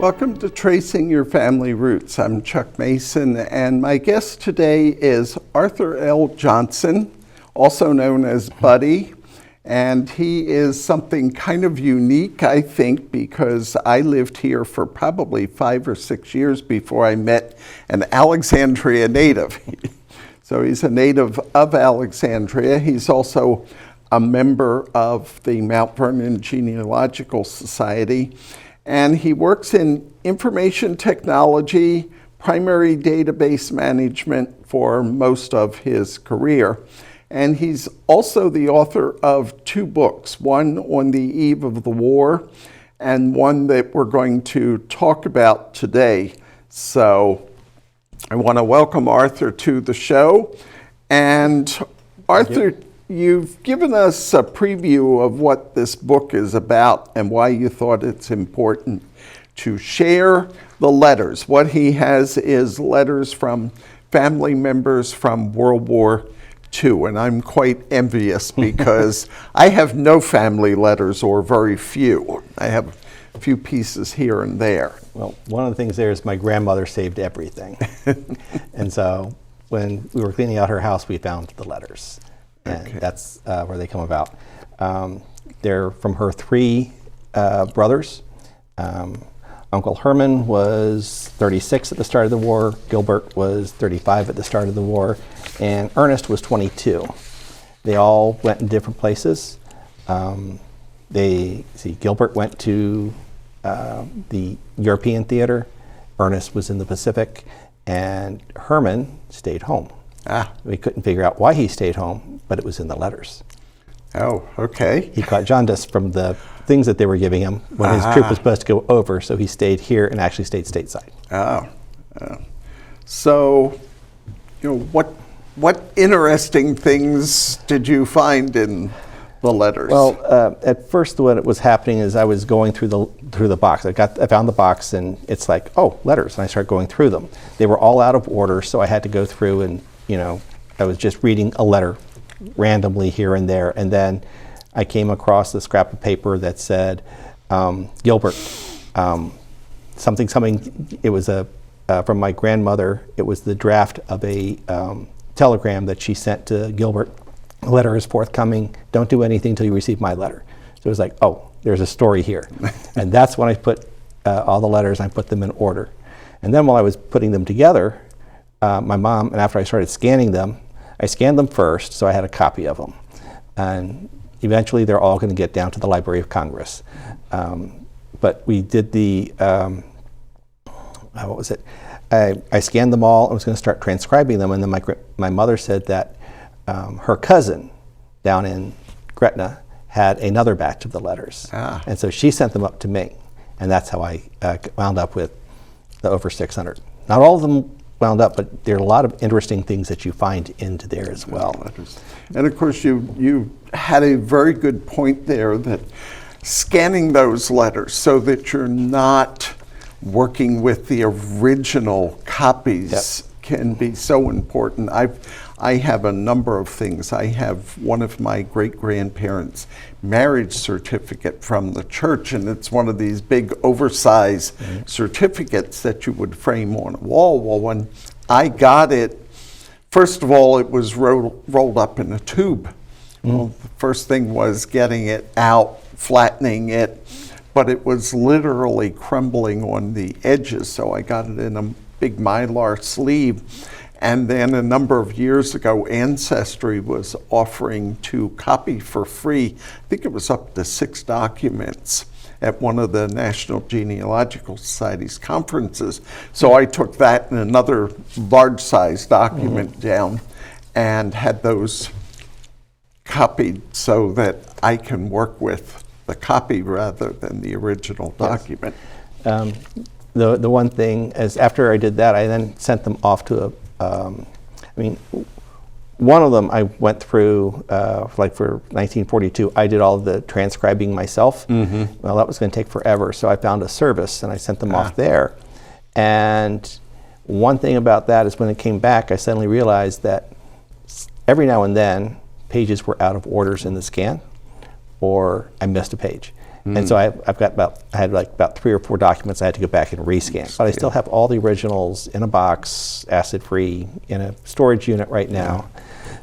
Welcome to Tracing Your Family Roots. I'm Chuck Mason, and my guest today is Arthur L. Johnson, also known as Buddy. And he is something kind of unique, I think, because I lived here for probably 5 or 6 years before I met an Alexandria native. So he's a native of Alexandria. He's also a member of the Mount Vernon Genealogical Society. And he works in information technology, primary database management for most of his career. And he's also the author of 2 books, one on the eve of the war and one that we're going to talk about today. So I want to welcome Arthur to the show. And Arthur, you've given us a preview of what this book is about and why you thought it's important to share the letters. What he has is letters from family members from World War II, and I'm quite envious because I have no family letters, or very few. I have a few pieces here and there. Well, one of the things there is my grandmother saved everything. And so when we were cleaning out her house, we found the letters. And that's where they come about. They're from her 3 brothers. Uncle Herman was 36 at the start of the war. Gilbert was 35 at the start of the war. And Ernest was 22. They all went in different places. Gilbert went to the European theater. Ernest was in the Pacific. And Herman stayed home. We couldn't figure out why he stayed home, but it was in the letters. Oh, okay. He caught jaundice from the things that they were giving him when his troop was supposed to go over, so he stayed here and actually stayed stateside. So, what interesting things did you find in the letters? Well, at first what was happening is I was going through the box. I found the box and it's like, oh, letters, and I started going through them. They were all out of order, so I had to go through and I was just reading a letter randomly here and there, and then I came across the scrap of paper that said, Gilbert, something. It was from my grandmother. It was the draft of a telegram that she sent to Gilbert. The letter is forthcoming. Don't do anything until you receive my letter. So it was like, oh, there's a story here. And that's when I put all the letters, I put them in order. And then while I was putting them together, my mom, and after I started scanning them, I scanned them first, so I had a copy of them. And eventually they're all going to get down to the Library of Congress. But we did the, what was it? I scanned them all. I was going to start transcribing them, and then my mother said that her cousin down in Gretna had another batch of the letters. And so she sent them up to me, and that's how I wound up with the over 600. Not all of them wound up, but there are a lot of interesting things that you find into there as well. And of course, you had a very good point there, that scanning those letters so that you're not working with the original copies can be so important. I have a number of things. I have one of my great-grandparents' marriage certificate from the church, and it's one of these big oversized certificates that you would frame on a wall. Well, when I got it, first of all, it was rolled up in a tube. Well, the first thing was getting it out, flattening it, but it was literally crumbling on the edges, so I got it in a big Mylar sleeve. And then a number of years ago, Ancestry was offering to copy for free, I think it was up to 6 documents at one of the National Genealogical Society's conferences. So I took that and another large-size document down and had those copied so that I can work with the copy rather than the original document. The one thing is, after I did that, I then sent them off to one of them I went through, like for 1942, I did all of the transcribing myself. Well, that was going to take forever, so I found a service and I sent them off there. And one thing about that is, when it came back, I suddenly realized that every now and then pages were out of orders in the scan, or I missed a page. And so I had like about 3 or 4 documents I had to go back and rescan. But I still have all the originals in a box, acid-free, in a storage unit right now.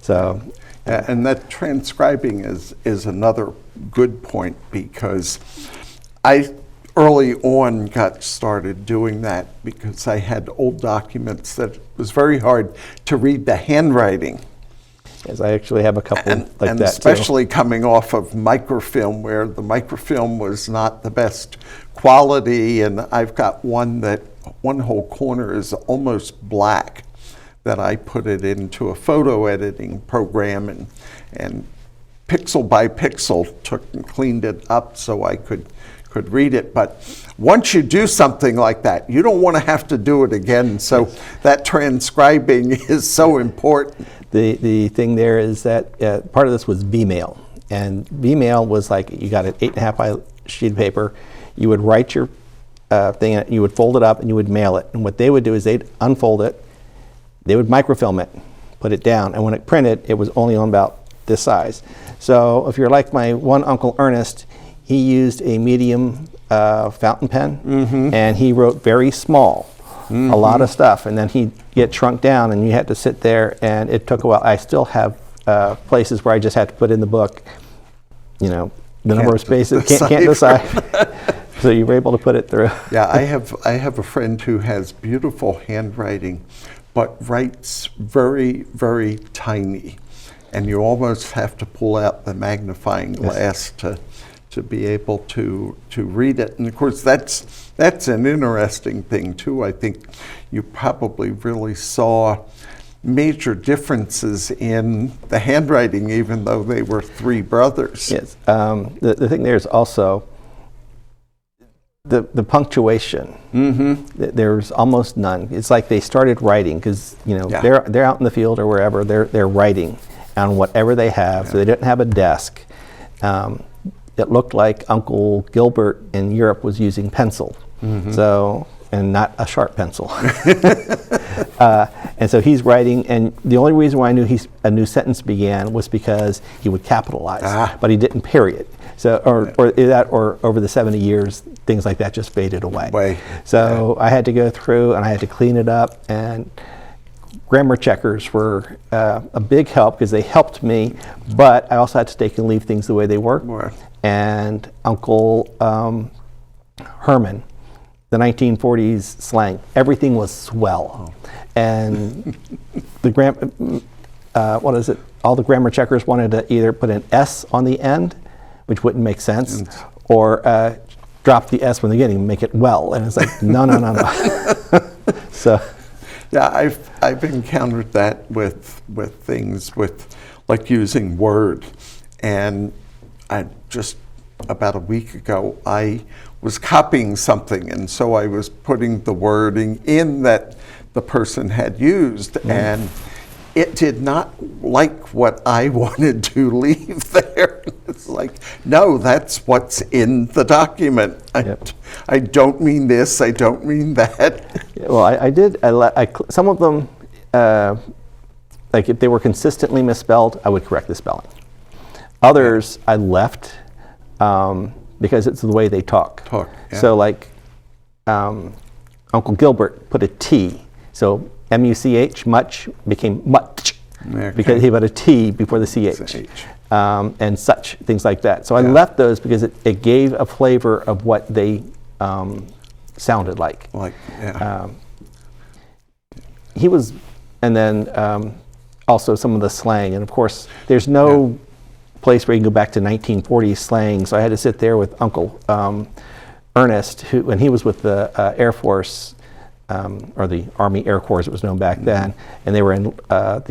So, and that transcribing is another good point, because I early on got started doing that because I had old documents that it was very hard to read the handwriting. as I actually have a couple like and that especially coming off of microfilm, where the microfilm was not the best quality, and I've got one whole corner is almost black, that I put it into a photo editing program and pixel by pixel took and cleaned it up so I could read it. But once you do something like that, you don't want to have to do it again. So that transcribing is so important. The thing there is that part of this was V-mail, and V-mail was like you got an 8.5 by sheet of paper. You would write your thing in it, you would fold it up, and you would mail it. And what they would do is they'd unfold it, they would microfilm it, put it down, and when it printed, it was only on about this size. So if you're like my one Uncle Ernest, he used a medium fountain pen, and he wrote very small. A lot of stuff, and then he'd get shrunk down, and you had to sit there, and it took a while. I still have places where I just had to put in the book, you know, the number of spaces, can't decide. So you were able to put it through. Yeah, I have a friend who has beautiful handwriting, but writes very, very tiny, and you almost have to pull out the magnifying glass to be able to read it. And of course, that's an interesting thing too. I think you probably really saw major differences in the handwriting, even though they were 3 brothers. Yes. The thing there is also the punctuation. There's almost none. It's like they started writing because they're out in the field or wherever, they're writing on whatever they have. So they didn't have a desk. It looked like Uncle Gilbert in Europe was using pencil, so, and not a sharp pencil. And so he's writing, and the only reason why I knew a new sentence began was because he would capitalize, but he didn't period. So, or over the 70 years, things like that just faded away. So I had to go through and I had to clean it up, and grammar checkers were a big help because they helped me, but I also had to take and leave things the way they were. And Uncle Herman, the 1940s slang, everything was swell. And the all the grammar checkers wanted to either put an S on the end, which wouldn't make sense, or drop the S from the beginning and make it well. And it's like, no. So. Yeah, I've encountered that with things with like using Word, and I just about a week ago I was copying something, and so I was putting the wording in that the person had used, and it did not like what I wanted to leave there. It's like, no, that's what's in the document. I don't mean this, I don't mean that. Well, I did. Some of them, like if they were consistently misspelled, I would correct the spelling. Others I left because it's the way they talk. So like Uncle Gilbert put a T, so M-U-C-H, much, became much, because he put a T before the C-H. And such, things like that. So I left those because it gave a flavor of what they sounded like. He was, and then also some of the slang. And of course, there's no place where you can go back to 1940s slang. So I had to sit there with Uncle Ernest, who, when he was with the Air Force, or the Army Air Corps, as it was known back then, and they were in I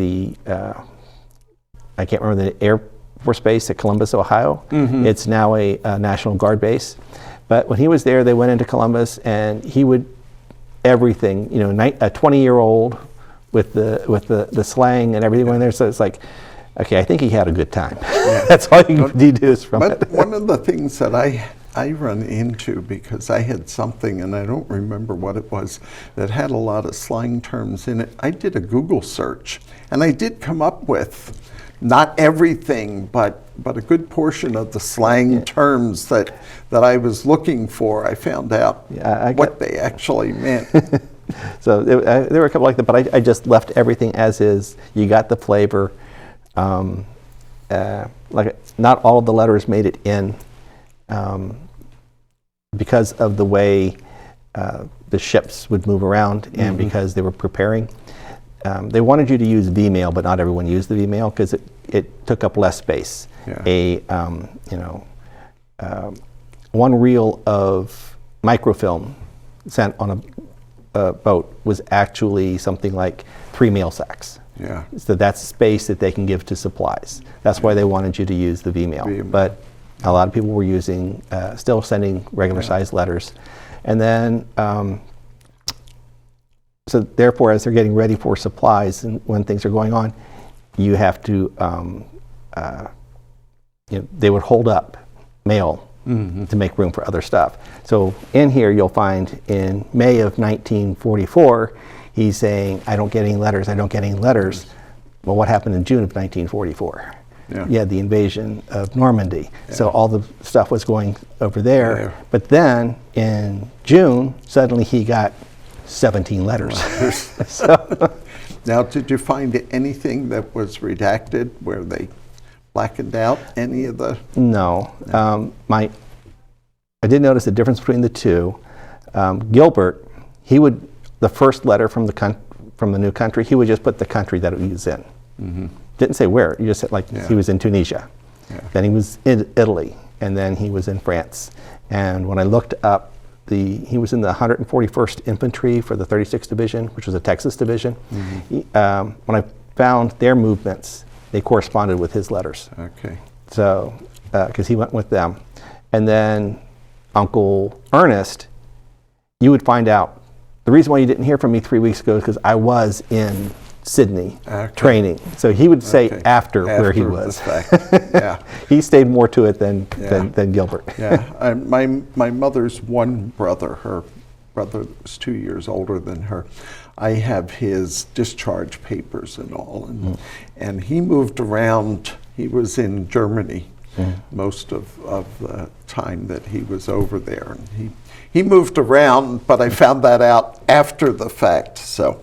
can't remember the Air Force Base at Columbus, Ohio. It's now a National Guard base. But when he was there, they went into Columbus, and he would everything. You know, a 20-year-old with the slang and everything went there. So it's like, okay, I think he had a good time. That's all you can deduce from it. One of the things that I run into, because I had something, and I don't remember what it was, that had a lot of slang terms in it. I did a Google search, and I did come up with not everything, but a good portion of the slang terms that I was looking for. I found out what they actually meant. So there were a couple like that, but I just left everything as is. You got the flavor. Like not all of the letters made it in because of the way the ships would move around, and because they were preparing. They wanted you to use V-mail, but not everyone used the V-mail because it took up less space. Yeah. One reel of microfilm sent on a boat was actually something like 3 mail sacks. Yeah. So that's space that they can give to supplies. That's why they wanted you to use the V-mail. But a lot of people were using, still sending regular sized letters. And then, so therefore, as they're getting ready for supplies and when things are going on, you have to, they would hold up mail to make room for other stuff. So in here, you'll find in May of 1944, he's saying, I don't get any letters, I don't get any letters. Well, what happened in June of 1944? Yeah. You had the invasion of Normandy. Yeah. So all the stuff was going over there. Yeah. But then in June, suddenly he got 17 letters. So, now, did you find anything that was redacted where they blackened out any of the? No. I did notice the difference between the two. Gilbert, the first letter from the new country, he would just put the country that he was in. Didn't say where. You just said he was in Tunisia. Yeah. Then he was in Italy, and then he was in France. And when I looked up, he was in the 141st Infantry for the 36th Division, which was a Texas division. When I found their movements, they corresponded with his letters. Okay. So, because he went with them. And then Uncle Ernest, you would find out, the reason why you didn't hear from me 3 weeks ago is because I was in Sydney training. So he would say after where he was. Yeah. He stayed more to it than Gilbert. Yeah. My mother's one brother, her brother is 2 years older than her. I have his discharge papers and all. And he moved around. He was in Germany most of the time that he was over there. And he moved around, but I found that out after the fact. So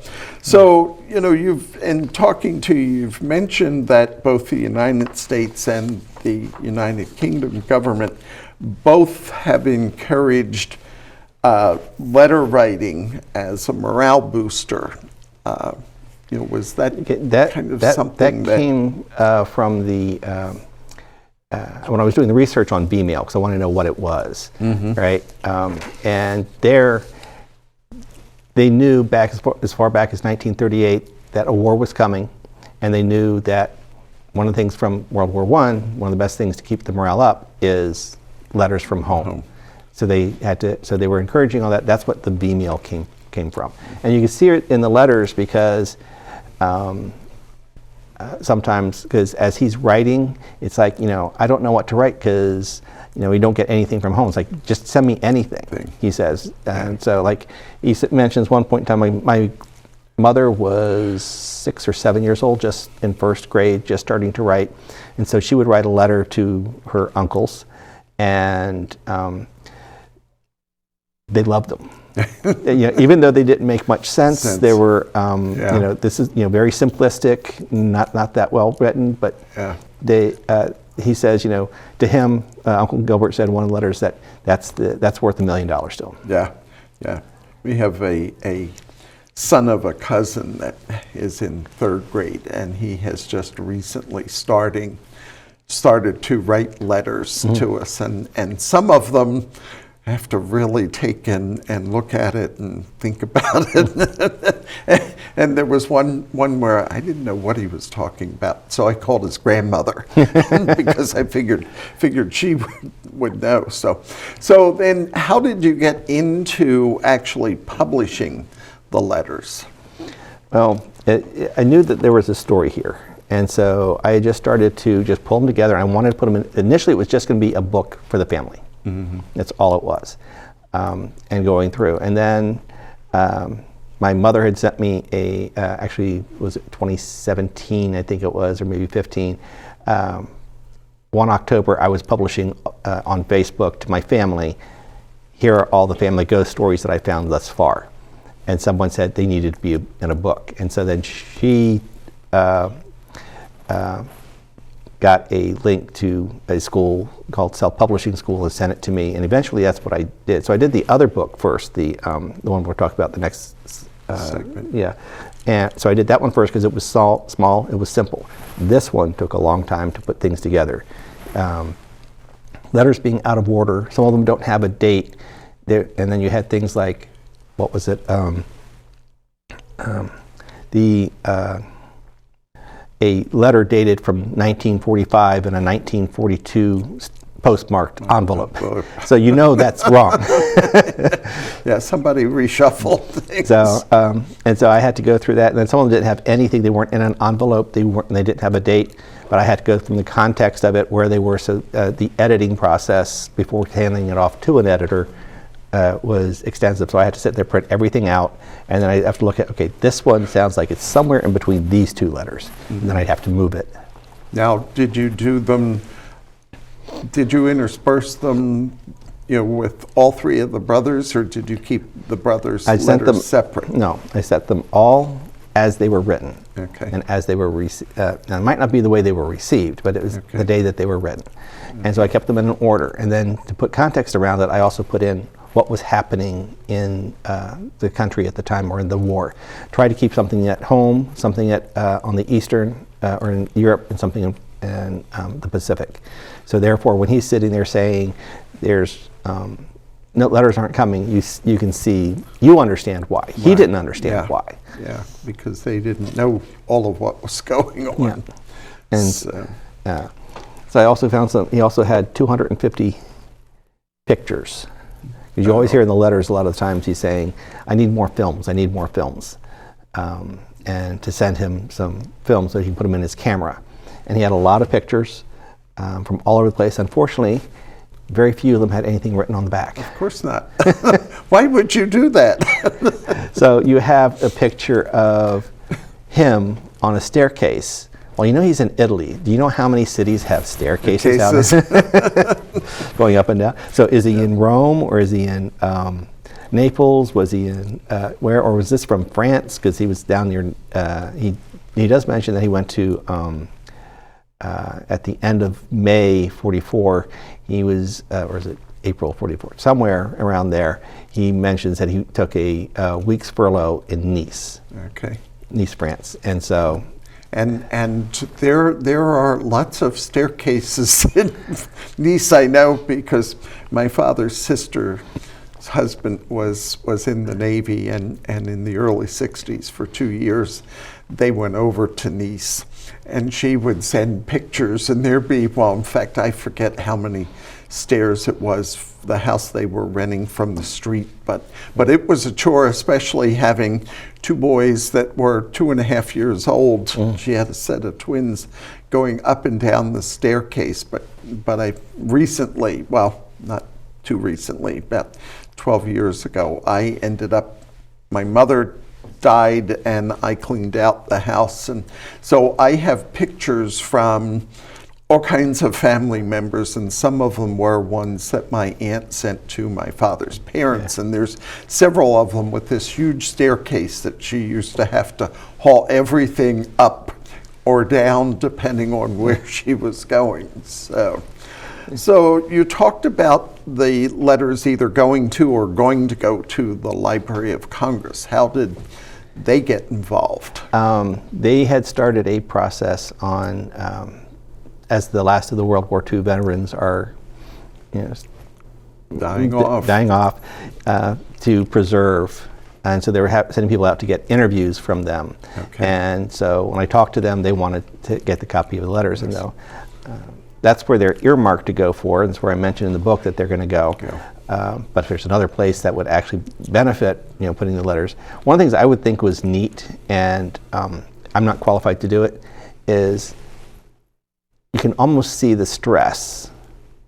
in talking to you, you've mentioned that both the United States and the United Kingdom government both have encouraged letter writing as a morale booster. Was that kind of something that came from the when I was doing the research on V-mail, because I wanted to know what it was, right? And they knew back as far back as 1938 that a war was coming, and they knew that one of the things from World War I, one of the best things to keep the morale up is letters from home. So they were encouraging all that. That's what the V-mail came from. And you can see it in the letters because sometimes, because as he's writing, it's like, I don't know what to write because, we don't get anything from home. It's like, just send me anything, he says. And so, like, he mentions one point in time, my mother was 6 or 7 years old, just in first grade, just starting to write. And so she would write a letter to her uncles, and they loved them. Even though they didn't make much sense. They were, this is, very simplistic, not that well written, but he says, to him, Uncle Gilbert said in one of the letters that's worth $1 million still. Yeah. We have a son of a cousin that is in 3rd grade, and he has just recently started to write letters to us, and some of them have to really take and look at it and think about it. And there was one where I didn't know what he was talking about, so I called his grandmother because I figured she would know. So then, how did you get into actually publishing the letters? Well, I knew that there was a story here. And so I just started to just pull them together. I wanted to put them in. Initially, it was just going to be a book for the family. That's all it was, and going through. And then my mother had sent me a, actually, was it 2017, I think it was, or maybe 15. 1 October, I was publishing on Facebook to my family, here are all the family ghost stories that I found thus far. And someone said they needed to be in a book. And so then she got a link to a school called Self-Publishing School and sent it to me. And eventually that's what I did. So I did the other book first, the one we'll talk about the next segment. Yeah. And so I did that one first because it was small, it was simple. This one took a long time to put things together. Letters being out of order, some of them don't have a date. There, and then you had things like, what was it? A letter dated from 1945 in a 1942 postmarked envelope. So you know that's wrong. Yeah, somebody reshuffled things. So and so I had to go through that, and then some of them didn't have anything. They weren't in an envelope. They didn't have a date. But I had to go from the context of it, where they were. So the editing process before handing it off to an editor was extensive. So I had to sit there, print everything out, and then I have to look at, okay, this one sounds like it's somewhere in between these two letters, and then I'd have to move it. Now, did you do them? Did you intersperse them, with all three of the brothers, or did you keep the brothers' letters separate? No, I set them all as they were written. Okay. And as they were received. Now, it might not be the way they were received, but it was the day that they were written. And so I kept them in an order. And then to put context around it, I also put in what was happening in the country at the time, or in the war. Try to keep something at home, something on the Eastern, or in Europe, and something in the Pacific. So therefore, when he's sitting there saying, there's no letters aren't coming, you can see, you understand why. Right. He didn't understand why. Yeah, because they didn't know all of what was going on. Yeah. And so I also found he also had 250 pictures. Because you always hear in the letters a lot of the times he's saying, I need more films, I need more films. And to send him some films so he can put them in his camera. And he had a lot of pictures from all over the place. Unfortunately, very few of them had anything written on the back. Of course not. Why would you do that? So you have a picture of him on a staircase. Well, you know he's in Italy. Do you know how many cities have staircases out going up and down? So is he in Rome, or is he in Naples? Was he in where? Or was this from France? Because he was down near. He does mention that he went to at the end of May '44. He was, or is it April '44? Somewhere around there. He mentions that he took a week's furlough in Nice. Okay. Nice, France, and so. And there are lots of staircases in Nice, I know, because my father's sister's husband was in the Navy, and in the early 60s, for 2 years, they went over to Nice, and she would send pictures, and there'd be, well, in fact, I forget how many stairs it was, the house they were renting from the street, but it was a chore, especially having two boys that were 2.5 years old. She had a set of twins going up and down the staircase, but I recently, well, not too recently, about 12 years ago, I ended up, my mother died and I cleaned out the house, and so I have pictures from all kinds of family members, and some of them were ones that my aunt sent to my father's parents, and there's several of them with this huge staircase that she used to have to haul everything up or down depending on where she was going. So you talked about the letters either going to or going to go to the Library of Congress. How did they get involved? They had started a process on as the last of the World War II veterans are, dying off, to preserve, and so they were sending people out to get interviews from them. Okay. And so when I talked to them, they wanted to get the copy of the letters, and so that's where they're earmarked to go for, and that's where I mentioned in the book that they're going to go. But if there's another place that would actually benefit, putting the letters. One of the things I would think was neat, and I'm not qualified to do it, is you can almost see the stress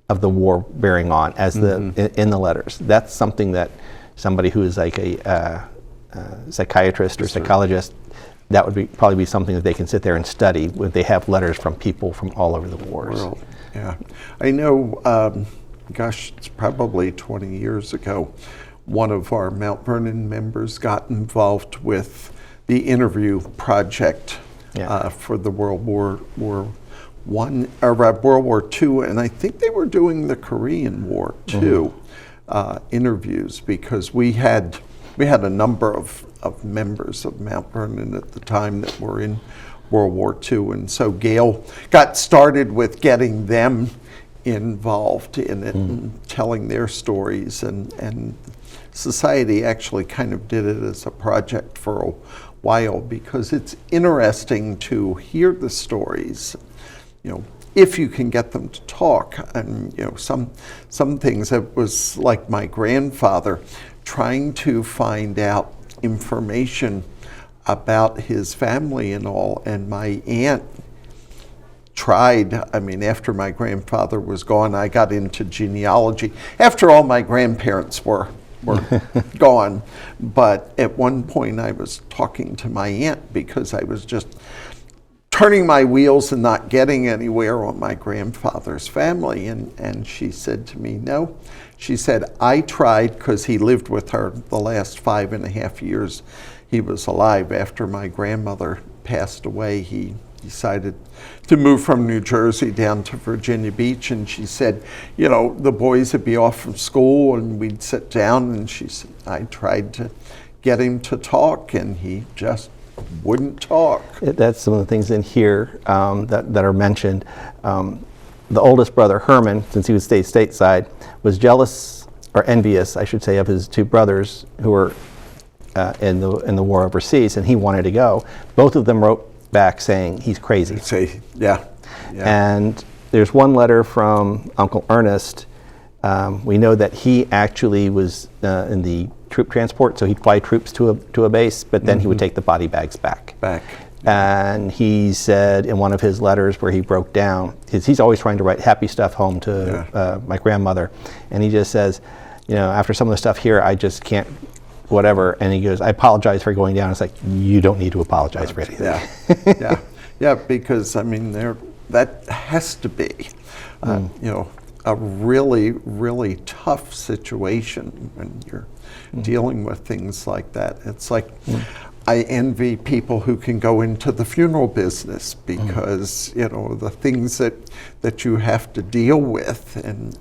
of the war bearing on as in the letters. That's something that somebody who is like a psychiatrist or psychologist, that would probably be something that they can sit there and study when they have letters from people from all over the wars. World. Yeah, I know, gosh, it's probably 20 years ago, one of our Mount Vernon members got involved with the interview project for the World War II, and I think they were doing the Korean War too, interviews, because we had a number of members of Mount Vernon at the time that were in World War II, and so Gail got started with getting them involved in it and telling their stories, and Society actually kind of did it as a project for a while, because it's interesting to hear the stories, if you can get them to talk. And some things, it was like my grandfather trying to find out information about his family and all, and my aunt tried. After my grandfather was gone, I got into genealogy. After all, my grandparents were gone, but at one point I was talking to my aunt because I was just turning my wheels and not getting anywhere on my grandfather's family, and she said to me, no. She said, I tried, because he lived with her the last 5.5 years he was alive. After my grandmother passed away, he decided to move from New Jersey down to Virginia Beach, and she said, the boys would be off from school and we'd sit down, and she said, I tried to get him to talk and he just wouldn't talk. That's some of the things in here that are mentioned. The oldest brother, Herman, since he would stay stateside, was jealous, or envious, I should say, of his two brothers who were in the war overseas, and he wanted to go. Both of them wrote back saying he's crazy. Yeah. And there's one letter from Uncle Ernest. We know that he actually was in the troop transport, so he'd fly troops to a base, but then he would take the body bags back. And he said in one of his letters where he broke down, he's always trying to write happy stuff home to my grandmother, and he just says, after some of the stuff here, I just can't, whatever. And he goes, I apologize for going down. It's like, you don't need to apologize for anything. Yeah, because that has to be, a really, really tough situation when you're dealing with things like that. It's like, I envy people who can go into the funeral business, because the things that you have to deal with, and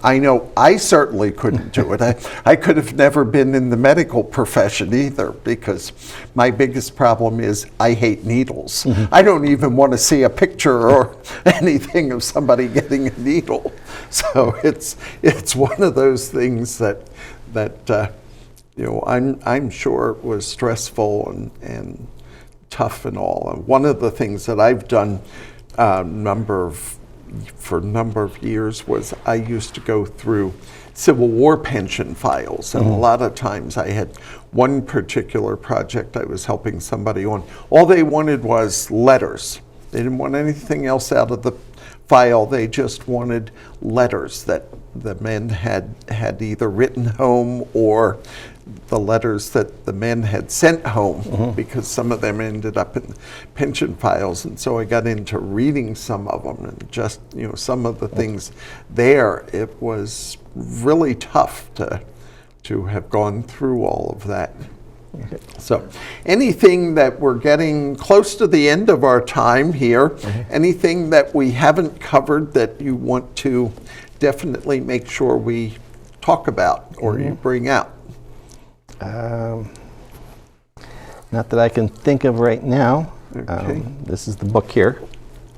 I know I certainly couldn't do it. I could have never been in the medical profession either, because my biggest problem is I hate needles. I don't even want to see a picture or anything of somebody getting a needle. So it's one of those things that I'm sure it was stressful and tough and all. And one of the things that I've done for a number of years was I used to go through Civil War pension files, and a lot of times I had one particular project I was helping somebody on. All they wanted was letters. They didn't want anything else out of the file. They just wanted letters that the men had either written home, or the letters that the men had sent home, because some of them ended up in pension files. And so I got into reading some of them, and just some of the things there, it was really tough to have gone through all of that. So anything that we're getting close to the end of our time here, anything that we haven't covered that you want to definitely make sure we talk about or you bring out? Not that I can think of right now. Okay. This is the book here.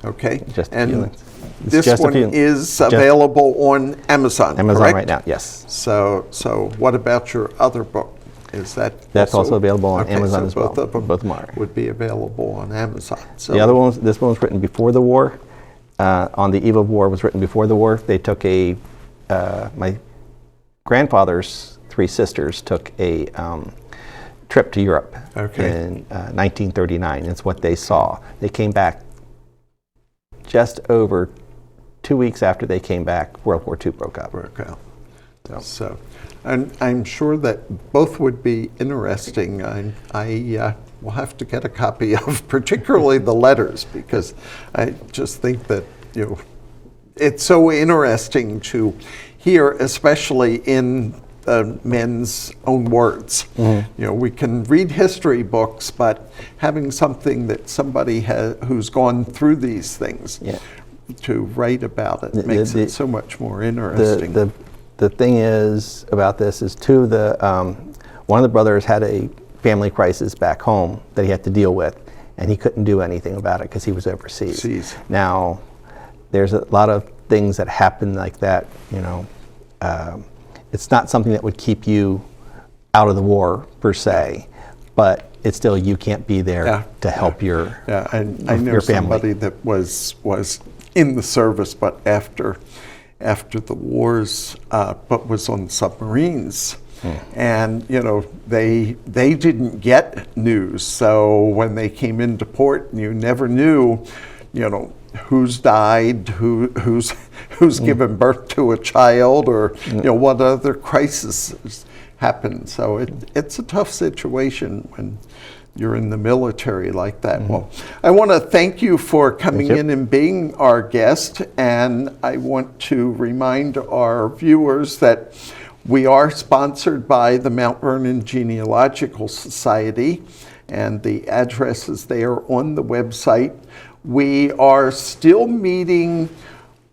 Okay. Just and this one is available on Amazon, Amazon correct? right now, yes. So what about your other book? That's also available on Amazon as well. Both of them are. would be available on Amazon. So the other one, this one was written before the war. On the Eve of War was written before the war. They took my grandfather's 3 sisters took a trip to Europe in 1939. It's what they saw. They came back just over 2 weeks after they came back. World War II broke out. So And I'm sure that both would be interesting. I will have to get a copy of particularly the letters, because I just think that, it's so interesting to hear, especially in men's own words. We can read history books, but having something that somebody who's gone through these things to write about it makes it so much more interesting. The thing is about this is too, one of the brothers had a family crisis back home that he had to deal with, and he couldn't do anything about it because he was overseas. Now, there's a lot of things that happen like that, it's not something that would keep you out of the war per se, but it's still, you can't be there to help your I know somebody that was in the service, but after the wars, but was on submarines. And they didn't get news, so when they came into port, you never knew who's died, who's given birth to a child, or what other crises happened. So it's a tough situation when you're in the military like that. Well, I want to thank you for coming in and being our guest, and I want to remind our viewers that we are sponsored by the Mount Vernon Genealogical Society, and the address is there on the website. We are still meeting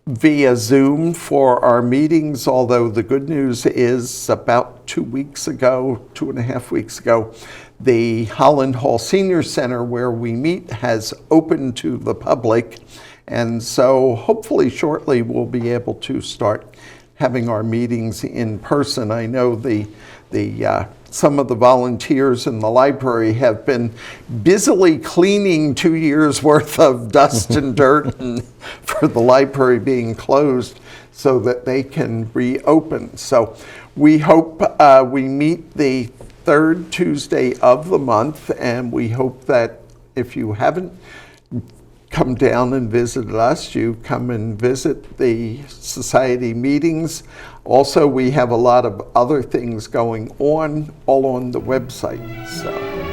via Zoom for our meetings, although the good news is about 2.5 weeks ago, the Holland Hall Senior Center where we meet has opened to the public. And so hopefully shortly we'll be able to start having our meetings in person. I know some of the volunteers in the library have been busily cleaning 2 years worth of dust and dirt for the library being closed so that they can reopen. So we hope we meet the third Tuesday of the month, and we hope that if you haven't come down and visited us, you come and visit the society meetings. Also, we have a lot of other things going on all on the website. So.